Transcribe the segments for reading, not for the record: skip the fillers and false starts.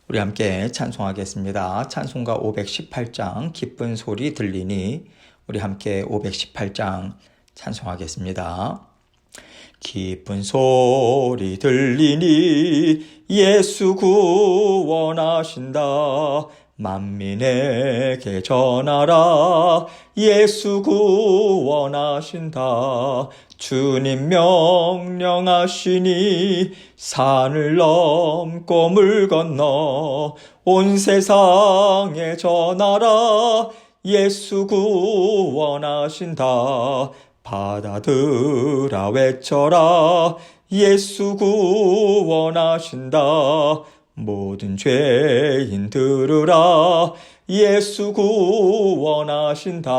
우리 함께 찬송하겠습니다. 찬송가 518장 기쁜 소리 들리니 우리 함께 518장 찬송하겠습니다. 기쁜 소리 들리니 예수 구원하신다. 만민에게 전하라. 예수 구원하신다. 주님 명령하시니 산을 넘고 물 건너 온 세상에 전하라. 예수 구원하신다. 바다들아 외쳐라. 예수 구원하신다. 모든 죄인 들으라. 예수 구원하신다.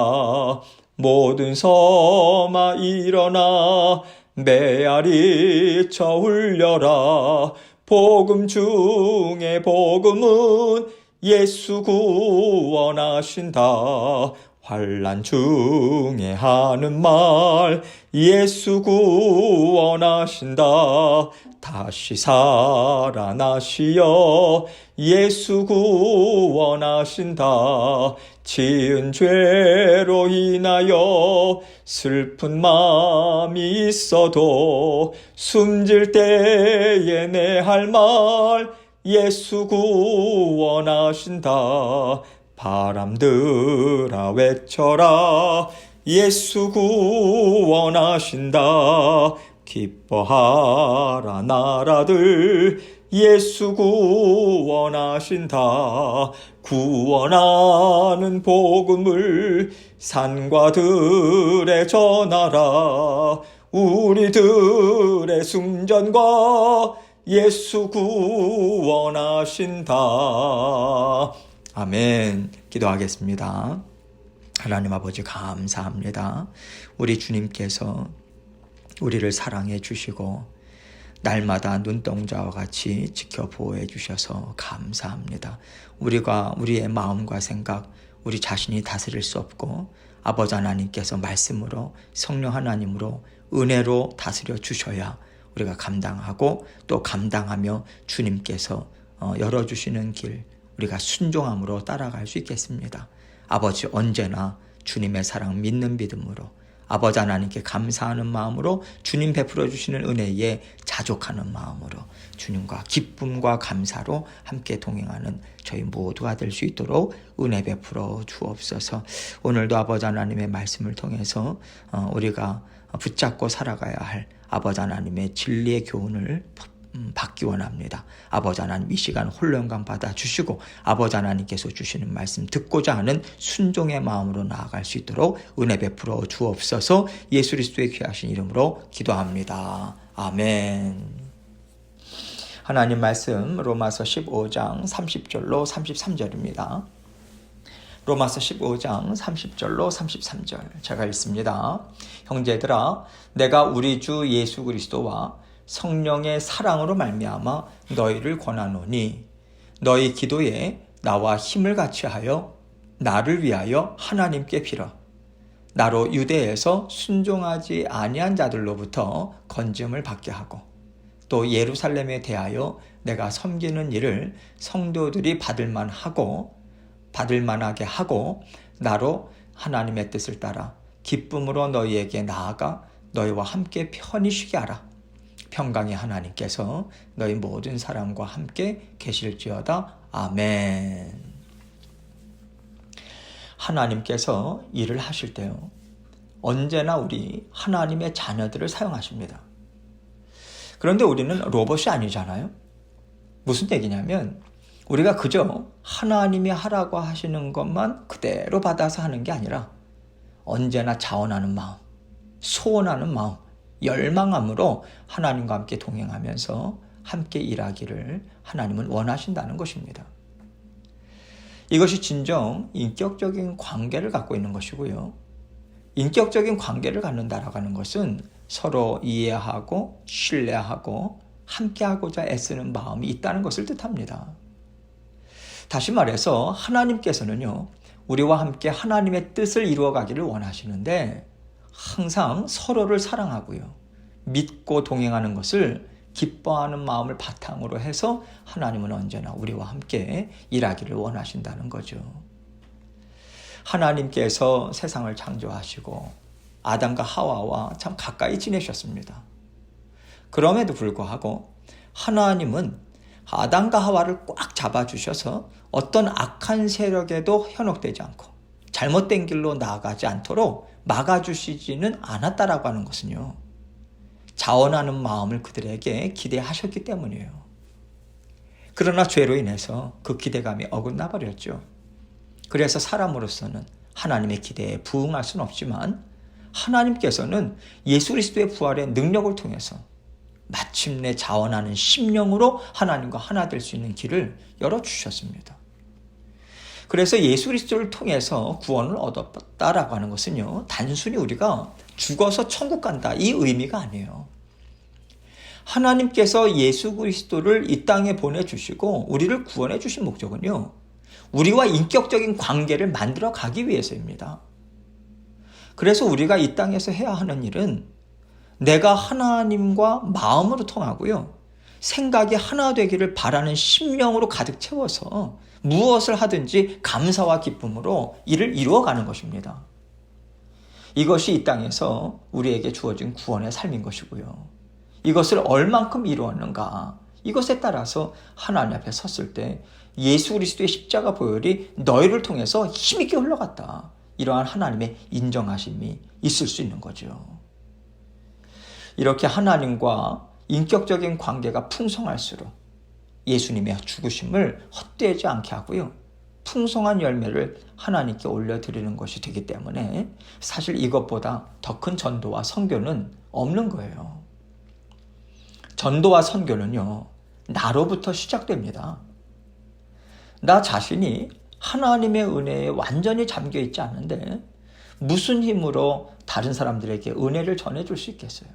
모든 섬아 일어나 메아리 쳐 울려라. 복음 중에 복음은 예수 구원하신다. 환난 중에 하는 말 예수 구원하신다. 다시 살아나시어 예수 구원하신다. 지은 죄로 인하여 슬픈 마음이 있어도 숨질 때에 내 할 말 예수 구원하신다. 바람들아 외쳐라. 예수 구원하신다. 기뻐하라 나라들 예수 구원하신다. 구원하는 복음을 산과 들에 전하라. 우리들의 승전과 예수 구원하신다. 아멘. 기도하겠습니다. 하나님 아버지 감사합니다. 우리 주님께서 우리를 사랑해 주시고 날마다 눈동자와 같이 지켜 보호해 주셔서 감사합니다. 우리가 우리의 마음과 생각, 우리 자신이 다스릴 수 없고 아버지 하나님께서 말씀으로 성령 하나님으로 은혜로 다스려 주셔야 우리가 감당하고 또 감당하며 주님께서 열어주시는 길 우리가 순종함으로 따라갈 수 있겠습니다. 아버지 언제나 주님의 사랑 믿는 믿음으로 아버지 하나님께 감사하는 마음으로 주님 베풀어 주시는 은혜에 자족하는 마음으로 주님과 기쁨과 감사로 함께 동행하는 저희 모두가 될 수 있도록 은혜 베풀어 주옵소서. 오늘도 아버지 하나님의 말씀을 통해서 우리가 붙잡고 살아가야 할 아버지 하나님의 진리의 교훈을 받기 원합니다. 아버지 하나님 이 시간 홀령감 받아주시고 아버지 하나님께서 주시는 말씀 듣고자 하는 순종의 마음으로 나아갈 수 있도록 은혜 베풀어 주옵소서. 예수 그리스도의 귀하신 이름으로 기도합니다. 아멘. 하나님 말씀 로마서 15장 30절로 33절입니다. 로마서 15장 30절로 33절 제가 읽습니다. 형제들아 내가 우리 주 예수 그리스도와 성령의 사랑으로 말미암아 너희를 권하노니 너희 기도에 나와 힘을 같이 하여 나를 위하여 하나님께 빌어 나로 유대에서 순종하지 아니한 자들로부터 건짐을 받게 하고 또 예루살렘에 대하여 내가 섬기는 일을 성도들이 받을 만하게 하고 나로 하나님의 뜻을 따라 기쁨으로 너희에게 나아가 너희와 함께 편히 쉬게 하라. 평강의 하나님께서 너희 모든 사람과 함께 계실지어다. 아멘. 하나님께서 일을 하실 때요 언제나 우리 하나님의 자녀들을 사용하십니다. 그런데 우리는 로봇이 아니잖아요. 무슨 얘기냐면 우리가 그저 하나님이 하라고 하시는 것만 그대로 받아서 하는 게 아니라 언제나 자원하는 마음, 소원하는 마음, 열망함으로 하나님과 함께 동행하면서 함께 일하기를 하나님은 원하신다는 것입니다. 이것이 진정 인격적인 관계를 갖고 있는 것이고요. 인격적인 관계를 갖는다라고 하는 것은 서로 이해하고 신뢰하고 함께하고자 애쓰는 마음이 있다는 것을 뜻합니다. 다시 말해서 하나님께서는요 우리와 함께 하나님의 뜻을 이루어가기를 원하시는데 항상 서로를 사랑하고요 믿고 동행하는 것을 기뻐하는 마음을 바탕으로 해서 하나님은 언제나 우리와 함께 일하기를 원하신다는 거죠. 하나님께서 세상을 창조하시고 아담과 하와와 참 가까이 지내셨습니다. 그럼에도 불구하고 하나님은 아담과 하와를 꽉 잡아주셔서 어떤 악한 세력에도 현혹되지 않고 잘못된 길로 나아가지 않도록 막아주시지는 않았다라고 하는 것은요, 자원하는 마음을 그들에게 기대하셨기 때문이에요. 그러나 죄로 인해서 그 기대감이 어긋나 버렸죠. 그래서 사람으로서는 하나님의 기대에 부응할 수는 없지만 하나님께서는 예수 그리스도의 부활의 능력을 통해서 마침내 자원하는 심령으로 하나님과 하나 될 수 있는 길을 열어주셨습니다. 그래서 예수 그리스도를 통해서 구원을 얻었다라고 하는 것은요, 단순히 우리가 죽어서 천국 간다 이 의미가 아니에요. 하나님께서 예수 그리스도를 이 땅에 보내주시고 우리를 구원해 주신 목적은요, 우리와 인격적인 관계를 만들어 가기 위해서입니다. 그래서 우리가 이 땅에서 해야 하는 일은 내가 하나님과 마음으로 통하고요, 생각이 하나 되기를 바라는 심령으로 가득 채워서 무엇을 하든지 감사와 기쁨으로 이를 이루어가는 것입니다. 이것이 이 땅에서 우리에게 주어진 구원의 삶인 것이고요. 이것을 얼만큼 이루었는가, 이것에 따라서 하나님 앞에 섰을 때 예수 그리스도의 십자가 보혈이 너희를 통해서 힘있게 흘러갔다, 이러한 하나님의 인정하심이 있을 수 있는 거죠. 이렇게 하나님과 인격적인 관계가 풍성할수록 예수님의 죽으심을 헛되지 않게 하고요, 풍성한 열매를 하나님께 올려드리는 것이 되기 때문에 사실 이것보다 더 큰 전도와 선교는 없는 거예요. 전도와 선교는요, 나로부터 시작됩니다. 나 자신이 하나님의 은혜에 완전히 잠겨 있지 않은데 무슨 힘으로 다른 사람들에게 은혜를 전해줄 수 있겠어요?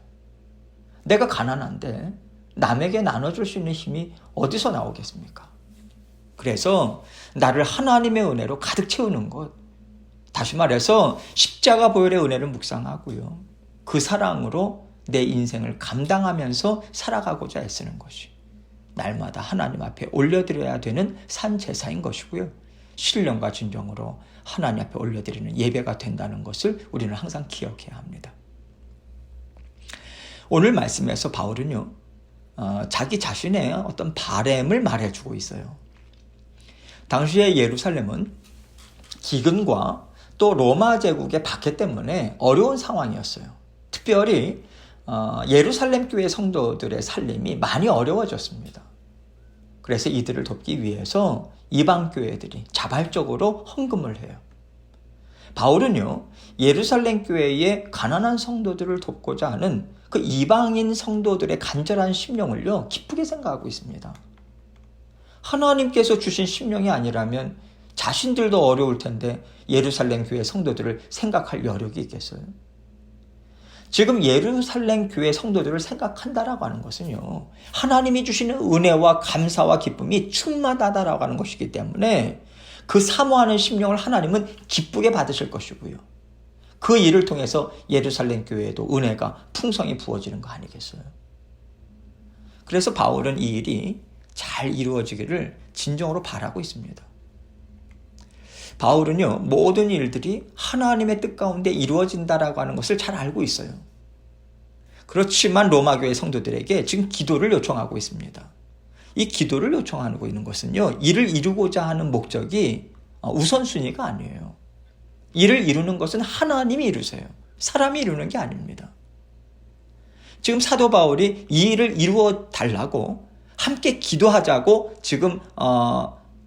내가 가난한데 남에게 나눠줄 수 있는 힘이 어디서 나오겠습니까? 그래서 나를 하나님의 은혜로 가득 채우는 것, 다시 말해서 십자가 보혈의 은혜를 묵상하고요, 그 사랑으로 내 인생을 감당하면서 살아가고자 애쓰는 것이 날마다 하나님 앞에 올려드려야 되는 산제사인 것이고요, 신령과 진정으로 하나님 앞에 올려드리는 예배가 된다는 것을 우리는 항상 기억해야 합니다. 오늘 말씀에서 바울은요, 자기 자신의 어떤 바램을 말해주고 있어요. 당시의 예루살렘은 기근과 또 로마 제국의 박해 때문에 어려운 상황이었어요. 특별히 예루살렘 교회 성도들의 살림이 많이 어려워졌습니다. 그래서 이들을 돕기 위해서 이방 교회들이 자발적으로 헌금을 해요. 바울은요, 예루살렘 교회의 가난한 성도들을 돕고자 하는 그 이방인 성도들의 간절한 심령을요, 기쁘게 생각하고 있습니다. 하나님께서 주신 심령이 아니라면 자신들도 어려울 텐데 예루살렘 교회 성도들을 생각할 여력이 있겠어요? 지금 예루살렘 교회 성도들을 생각한다라고 하는 것은요, 하나님이 주시는 은혜와 감사와 기쁨이 충만하다라고 하는 것이기 때문에 그 사모하는 심령을 하나님은 기쁘게 받으실 것이고요, 그 일을 통해서 예루살렘 교회에도 은혜가 풍성히 부어지는 거 아니겠어요? 그래서 바울은 이 일이 잘 이루어지기를 진정으로 바라고 있습니다. 바울은요, 모든 일들이 하나님의 뜻 가운데 이루어진다라고 하는 것을 잘 알고 있어요. 그렇지만 로마교회 성도들에게 지금 기도를 요청하고 있습니다. 이 기도를 요청하고 있는 것은요, 이를 이루고자 하는 목적이 우선순위가 아니에요. 이를 이루는 것은 하나님이 이루세요. 사람이 이루는 게 아닙니다. 지금 사도 바울이 이 일을 이루어 달라고 함께 기도하자고 지금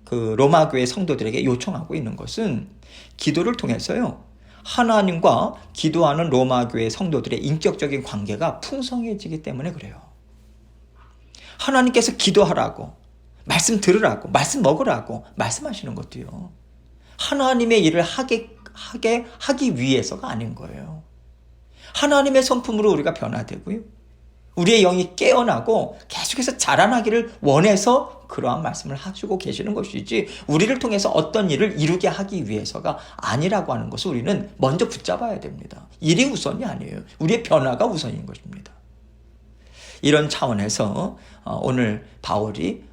그 로마 교회 성도들에게 요청하고 있는 것은 기도를 통해서요, 하나님과 기도하는 로마 교회 성도들의 인격적인 관계가 풍성해지기 때문에 그래요. 하나님께서 기도하라고, 말씀 들으라고, 말씀 먹으라고 말씀하시는 것도요, 하나님의 일을 하기 위해서가 아닌 거예요. 하나님의 성품으로 우리가 변화되고요, 우리의 영이 깨어나고 계속해서 자라나기를 원해서 그러한 말씀을 하시고 계시는 것이지, 우리를 통해서 어떤 일을 이루게 하기 위해서가 아니라고 하는 것을 우리는 먼저 붙잡아야 됩니다. 일이 우선이 아니에요. 우리의 변화가 우선인 것입니다. 이런 차원에서 오늘 바울이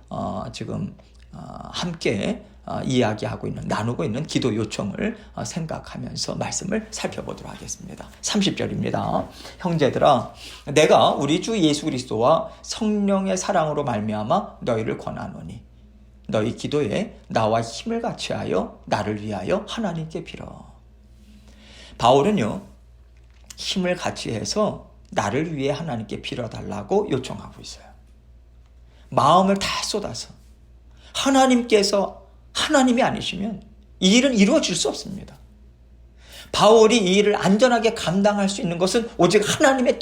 지금 함께 이야기하고 있는, 나누고 있는 기도 요청을 생각하면서 말씀을 살펴보도록 하겠습니다. 30절입니다. 형제들아, 내가 우리 주 예수 그리스도와 성령의 사랑으로 말미암아 너희를 권하노니 너희 기도에 나와 힘을 같이하여 나를 위하여 하나님께 빌어. 바울은요, 힘을 같이해서 나를 위해 하나님께 빌어달라고 요청하고 있어요. 마음을 다 쏟아서. 하나님께서 하나님이 아니시면 이 일은 이루어질 수 없습니다. 바울이 이 일을 안전하게 감당할 수 있는 것은 오직 하나님의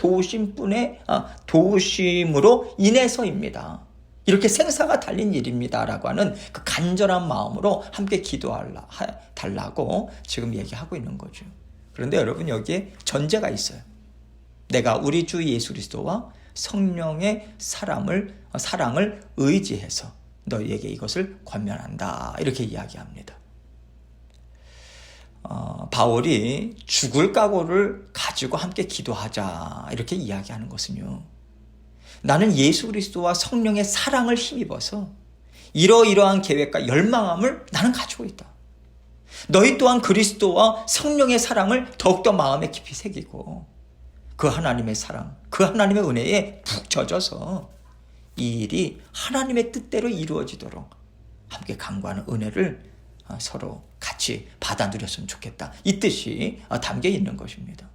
도우심으로 인해서입니다. 이렇게 생사가 달린 일입니다라고 하는 그 간절한 마음으로 함께 기도달라고 지금 얘기하고 있는 거죠. 그런데 여러분, 여기에 전제가 있어요. 내가 우리 주 예수 그리스도와 성령의 사랑을 의지해서 너희에게 이것을 권면한다, 이렇게 이야기합니다. 바울이 죽을 각오를 가지고 함께 기도하자, 이렇게 이야기하는 것은요, 나는 예수 그리스도와 성령의 사랑을 힘입어서 이러이러한 계획과 열망함을 나는 가지고 있다. 너희 또한 그리스도와 성령의 사랑을 더욱더 마음에 깊이 새기고 그 하나님의 사랑, 그 하나님의 은혜에 푹 젖어서 이 일이 하나님의 뜻대로 이루어지도록 함께 간구하는 은혜를 서로 같이 받아 누렸으면 좋겠다, 이 뜻이 담겨 있는 것입니다.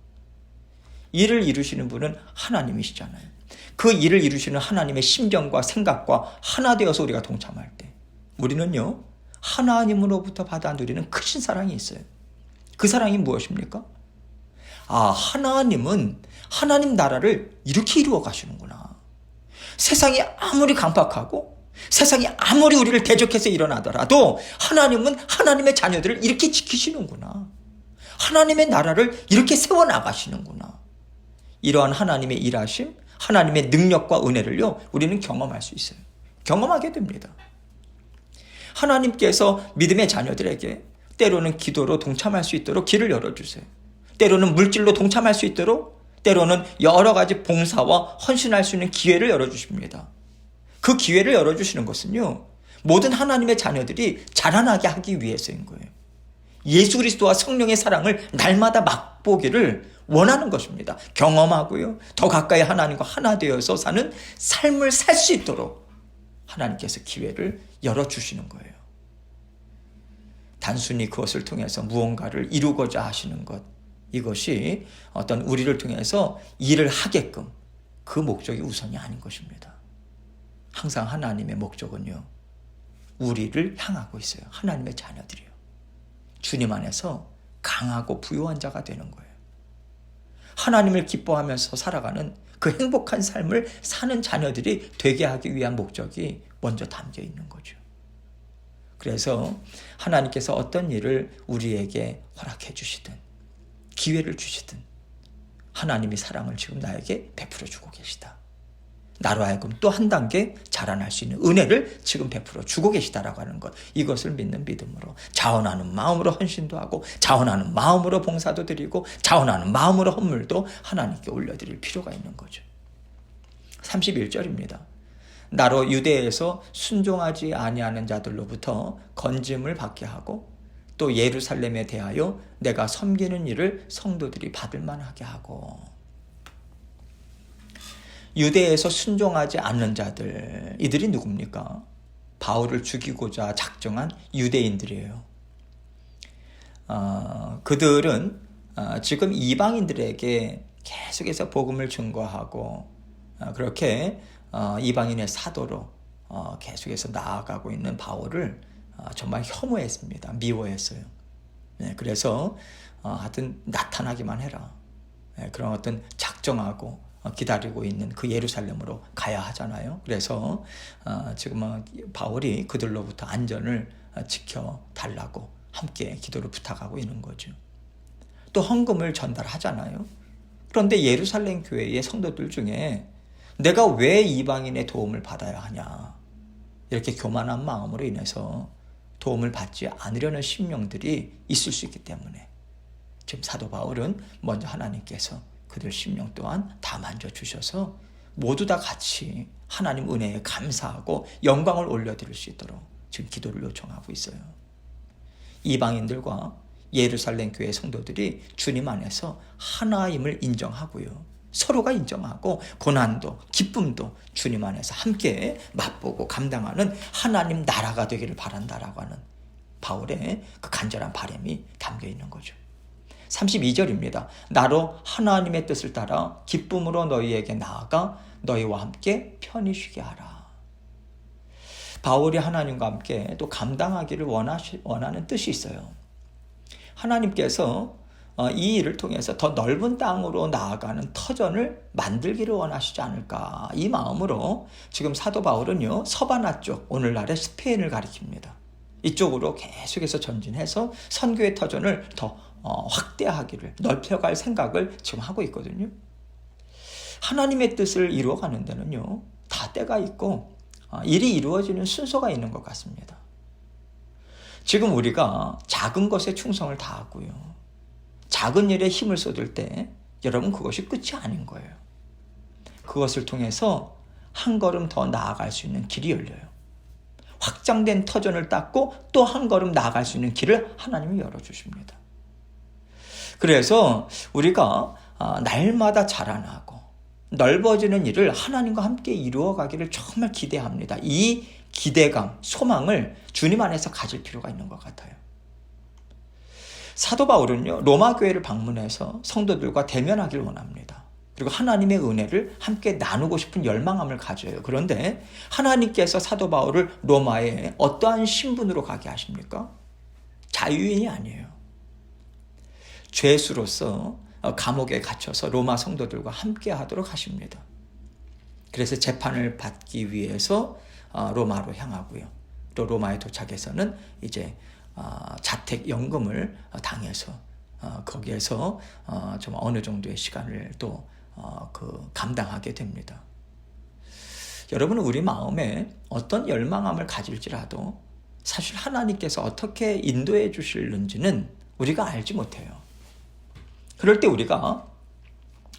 일을 이루시는 분은 하나님이시잖아요. 그 일을 이루시는 하나님의 심정과 생각과 하나 되어서 우리가 동참할 때 우리는요, 하나님으로부터 받아 누리는 크신 사랑이 있어요. 그 사랑이 무엇입니까? 하나님은 하나님 나라를 이렇게 이루어 가시는구나. 세상이 아무리 강팍하고 세상이 아무리 우리를 대적해서 일어나더라도 하나님은 하나님의 자녀들을 이렇게 지키시는구나. 하나님의 나라를 이렇게 세워나가시는구나. 이러한 하나님의 일하심, 하나님의 능력과 은혜를요, 우리는 경험할 수 있어요. 경험하게 됩니다. 하나님께서 믿음의 자녀들에게 때로는 기도로 동참할 수 있도록 길을 열어주세요. 때로는 물질로 동참할 수 있도록, 때로는 여러 가지 봉사와 헌신할 수 있는 기회를 열어주십니다. 그 기회를 열어주시는 것은요, 모든 하나님의 자녀들이 자라나게 하기 위해서인 거예요. 예수 그리스도와 성령의 사랑을 날마다 맛보기를 원하는 것입니다. 경험하고요, 더 가까이 하나님과 하나 되어서 사는 삶을 살 수 있도록 하나님께서 기회를 열어주시는 거예요. 단순히 그것을 통해서 무언가를 이루고자 하시는 것, 이것이 어떤 우리를 통해서 일을 하게끔 그 목적이 우선이 아닌 것입니다. 항상 하나님의 목적은요, 우리를 향하고 있어요. 하나님의 자녀들이요, 주님 안에서 강하고 부유한 자가 되는 거예요. 하나님을 기뻐하면서 살아가는 그 행복한 삶을 사는 자녀들이 되게 하기 위한 목적이 먼저 담겨 있는 거죠. 그래서 하나님께서 어떤 일을 우리에게 허락해 주시든 기회를 주시든 하나님이 사랑을 지금 나에게 베풀어 주고 계시다. 나로 하여금 또 한 단계 자라날 수 있는 은혜를 지금 베풀어 주고 계시다라고 하는 것, 이것을 믿는 믿음으로 자원하는 마음으로 헌신도 하고 자원하는 마음으로 봉사도 드리고 자원하는 마음으로 헌물도 하나님께 올려드릴 필요가 있는 거죠. 31절입니다. 나로 유대에서 순종하지 아니하는 자들로부터 건짐을 받게 하고 또 예루살렘에 대하여 내가 섬기는 일을 성도들이 받을 만하게 하고. 유대에서 순종하지 않는 자들, 이들이 누굽니까? 바울을 죽이고자 작정한 유대인들이에요. 그들은 지금 이방인들에게 계속해서 복음을 증거하고 그렇게 이방인의 사도로 계속해서 나아가고 있는 바울을 정말 혐오했습니다. 미워했어요. 그래서 하여튼 나타나기만 해라. 그런 어떤 작정하고 기다리고 있는 그 예루살렘으로 가야 하잖아요. 그래서 지금 바울이 그들로부터 안전을 지켜달라고 함께 기도를 부탁하고 있는 거죠. 또 헌금을 전달하잖아요. 그런데 예루살렘 교회의 성도들 중에 내가 왜 이방인의 도움을 받아야 하냐, 이렇게 교만한 마음으로 인해서 도움을 받지 않으려는 심령들이 있을 수 있기 때문에 지금 사도 바울은 먼저 하나님께서 그들 심령 또한 다 만져주셔서 모두 다 같이 하나님 은혜에 감사하고 영광을 올려드릴 수 있도록 지금 기도를 요청하고 있어요. 이방인들과 예루살렘 교회 성도들이 주님 안에서 하나임을 인정하고요. 서로가 인정하고 고난도 기쁨도 주님 안에서 함께 맛보고 감당하는 하나님 나라가 되기를 바란다라고 하는 바울의 그 간절한 바람이 담겨 있는 거죠. 32절입니다. 나로 하나님의 뜻을 따라 기쁨으로 너희에게 나아가 너희와 함께 편히 쉬게 하라. 바울이 하나님과 함께 또 감당하기를 원하는 뜻이 있어요. 하나님께서 이 일을 통해서 더 넓은 땅으로 나아가는 터전을 만들기를 원하시지 않을까. 이 마음으로 지금 사도 바울은요, 서바나 쪽, 오늘날의 스페인을 가리킵니다. 이쪽으로 계속해서 전진해서 선교의 터전을 더 확대하기를, 넓혀갈 생각을 지금 하고 있거든요. 하나님의 뜻을 이루어가는 데는요, 다 때가 있고 일이 이루어지는 순서가 있는 것 같습니다. 지금 우리가 작은 것에 충성을 다하고요, 작은 일에 힘을 쏟을 때 여러분 그것이 끝이 아닌 거예요. 그것을 통해서 한 걸음 더 나아갈 수 있는 길이 열려요. 확장된 터전을 닦고 또 한 걸음 나아갈 수 있는 길을 하나님이 열어주십니다. 그래서 우리가 날마다 자라나고 넓어지는 일을 하나님과 함께 이루어가기를 정말 기대합니다. 이 기대감, 소망을 주님 안에서 가질 필요가 있는 것 같아요. 사도 바울은요, 로마 교회를 방문해서 성도들과 대면하기를 원합니다. 그리고 하나님의 은혜를 함께 나누고 싶은 열망함을 가져요. 그런데 하나님께서 사도 바울을 로마에 어떠한 신분으로 가게 하십니까? 자유인이 아니에요. 죄수로서 감옥에 갇혀서 로마 성도들과 함께 하도록 하십니다. 그래서 재판을 받기 위해서 로마로 향하고요. 또 로마에 도착해서는 이제 자택연금을 당해서 거기에서 좀 어느 정도의 시간을 또 감당하게 됩니다. 여러분은 우리 마음에 어떤 열망함을 가질지라도 사실 하나님께서 어떻게 인도해 주실는지는 우리가 알지 못해요. 그럴 때 우리가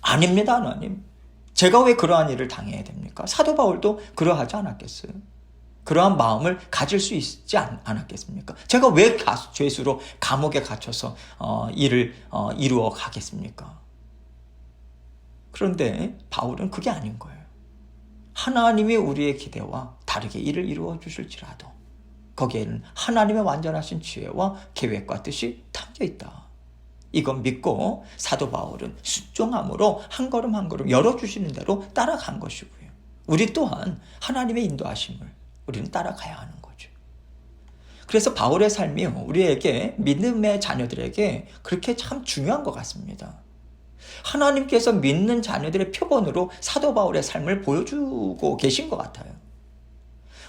아닙니다, 하나님. 제가 왜 그러한 일을 당해야 됩니까? 사도 바울도 그러하지 않았겠어요? 그러한 마음을 가질 수 있지 않았겠습니까? 제가 왜 죄수로 감옥에 갇혀서 일을 이루어 가겠습니까? 그런데 바울은 그게 아닌 거예요. 하나님이 우리의 기대와 다르게 일을 이루어 주실지라도 거기에는 하나님의 완전하신 지혜와 계획과 뜻이 담겨 있다. 이건 믿고 사도 바울은 순종함으로 한 걸음 한 걸음 열어주시는 대로 따라간 것이고요. 우리 또한 하나님의 인도하심을 우리는 따라가야 하는 거죠. 그래서 바울의 삶이 우리에게, 믿음의 자녀들에게 그렇게 참 중요한 것 같습니다. 하나님께서 믿는 자녀들의 표본으로 사도 바울의 삶을 보여주고 계신 것 같아요.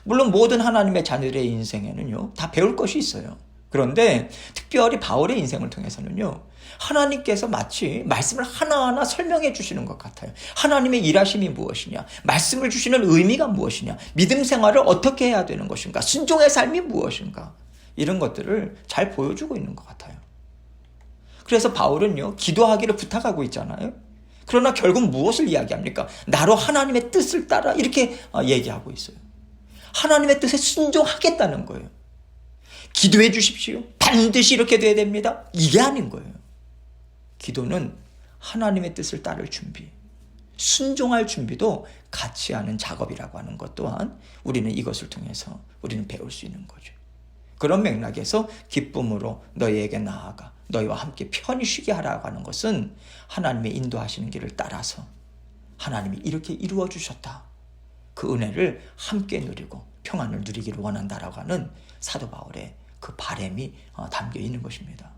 물론 모든 하나님의 자녀들의 인생에는요, 다 배울 것이 있어요. 그런데 특별히 바울의 인생을 통해서는요, 하나님께서 마치 말씀을 하나하나 설명해 주시는 것 같아요. 하나님의 일하심이 무엇이냐, 말씀을 주시는 의미가 무엇이냐, 믿음 생활을 어떻게 해야 되는 것인가, 순종의 삶이 무엇인가, 이런 것들을 잘 보여주고 있는 것 같아요. 그래서 바울은요, 기도하기를 부탁하고 있잖아요. 그러나 결국 무엇을 이야기합니까? 나로 하나님의 뜻을 따라, 이렇게 얘기하고 있어요. 하나님의 뜻에 순종하겠다는 거예요. 기도해 주십시오. 반드시 이렇게 돼야 됩니다. 이게 아닌 거예요. 기도는 하나님의 뜻을 따를 준비, 순종할 준비도 같이 하는 작업이라고 하는 것 또한 우리는 이것을 통해서 우리는 배울 수 있는 거죠. 그런 맥락에서 기쁨으로 너희에게 나아가 너희와 함께 편히 쉬게 하라고 하는 것은 하나님의 인도하시는 길을 따라서 하나님이 이렇게 이루어 주셨다, 그 은혜를 함께 누리고 평안을 누리기를 원한다라고 하는 사도 바울의 그 바람이 담겨 있는 것입니다.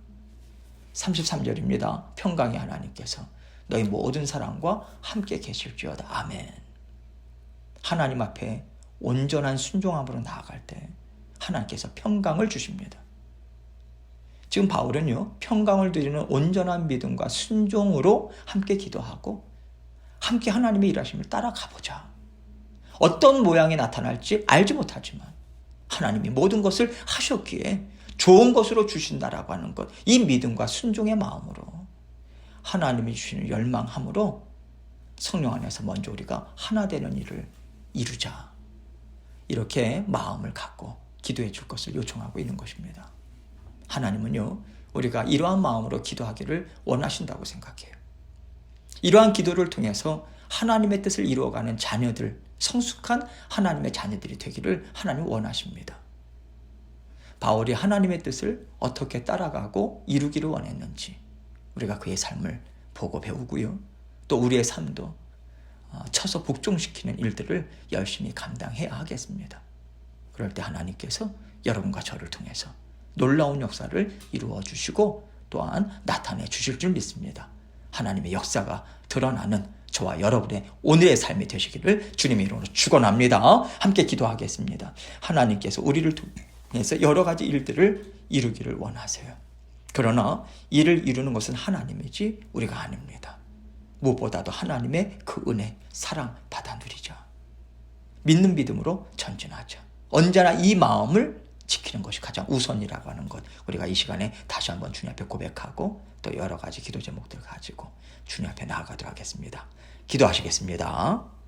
33절입니다. 평강의 하나님께서 너희 모든 사람과 함께 계실지어다. 아멘. 하나님 앞에 온전한 순종함으로 나아갈 때 하나님께서 평강을 주십니다. 지금 바울은요, 평강을 드리는 온전한 믿음과 순종으로 함께 기도하고 함께 하나님의 일하심을 따라가보자. 어떤 모양이 나타날지 알지 못하지만 하나님이 모든 것을 하셨기에 좋은 것으로 주신다라고 하는 것, 이 믿음과 순종의 마음으로 하나님이 주시는 열망함으로 성령 안에서 먼저 우리가 하나 되는 일을 이루자. 이렇게 마음을 갖고 기도해 줄 것을 요청하고 있는 것입니다. 하나님은요, 우리가 이러한 마음으로 기도하기를 원하신다고 생각해요. 이러한 기도를 통해서 하나님의 뜻을 이루어가는 자녀들, 성숙한 하나님의 자녀들이 되기를 하나님 원하십니다. 바울이 하나님의 뜻을 어떻게 따라가고 이루기를 원했는지 우리가 그의 삶을 보고 배우고요. 또 우리의 삶도 쳐서 복종시키는 일들을 열심히 감당해야 하겠습니다. 그럴 때 하나님께서 여러분과 저를 통해서 놀라운 역사를 이루어 주시고 또한 나타내 주실 줄 믿습니다. 하나님의 역사가 드러나는 저와 여러분의 오늘의 삶이 되시기를 주님의 이름으로 축원합니다. 함께 기도하겠습니다. 하나님께서 우리를 통해서 여러 가지 일들을 이루기를 원하세요. 그러나 이를 이루는 것은 하나님이지 우리가 아닙니다. 무엇보다도 하나님의 그 은혜, 사랑 받아 누리자. 믿는 믿음으로 전진하자. 언제나 이 마음을 지키는 것이 가장 우선이라고 하는 것, 우리가 이 시간에 다시 한번 주님 앞에 고백하고 또 여러 가지 기도 제목들을 가지고 주님 앞에 나아가도록 하겠습니다. 기도하시겠습니다.